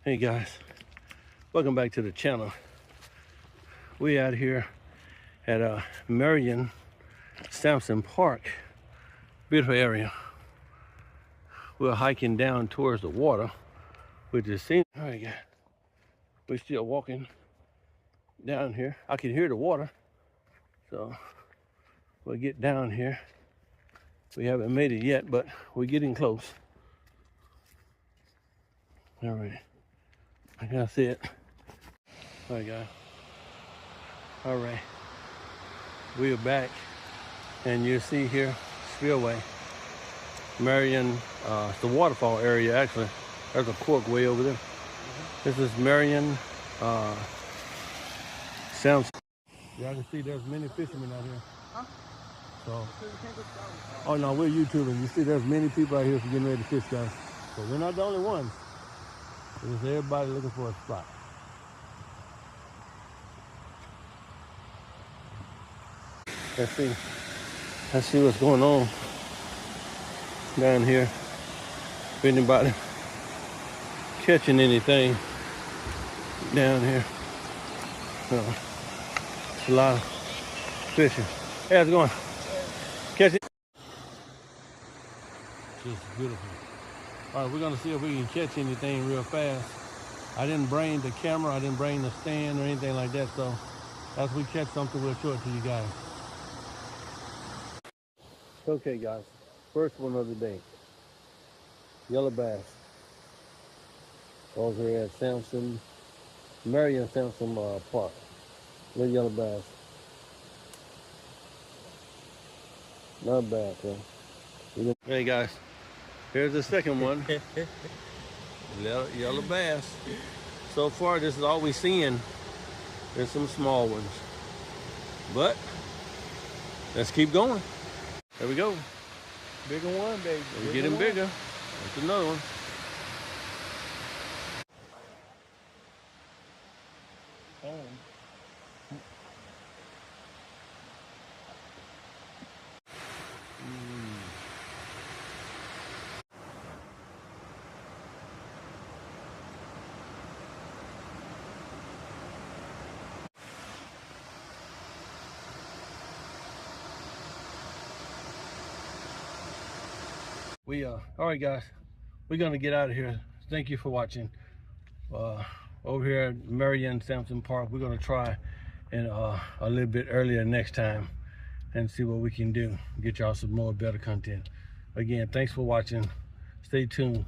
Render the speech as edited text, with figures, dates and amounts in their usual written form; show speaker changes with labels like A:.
A: Hey guys, welcome back to the channel. We out here at Marion Sampson Park. Beautiful area. We're hiking down towards the water, which is seen. All right, guys, we're still walking down here. I can hear the water, so we'll get down here. We haven't made it yet, but we're getting close. All right, I gotta see it. All right, guys. All right, we are back, and you see here spillway, Marion. It's the waterfall area actually. There's a cork way over there. This is Marion Sampson. Yeah, I can see there's many fishermen out here. Huh? So, oh no, we're YouTubing. You see, there's many people out here for getting ready to fish, guys. So we're not the only ones. There's everybody looking for a spot. Let's see what's going on down here. If anybody catching anything down here. So, it's a lot of fishing. Hey, how's it going? Catch it. Just beautiful. All right, we're gonna see if we can catch anything real fast. I didn't bring the camera, I didn't bring the stand or anything like that, so as we catch something, we'll show it to you guys. Okay, guys, first one of the day. Yellow bass. Over here at Sampson, Marion Sampson Park. Little yellow bass. Not bad, bro. Hey guys, here's the second one. Yellow bass. So far, this is all we're seeing. There's some small ones, but let's keep going. There we go.
B: Bigger one, baby.
A: We're getting bigger. That's another one. All right, guys, we're gonna get out of here. Thank you for watching. Over here at Marion Sampson Park, we're gonna try and a little bit earlier next time and see what we can do. Get y'all some more better content. Again, thanks for watching. Stay tuned.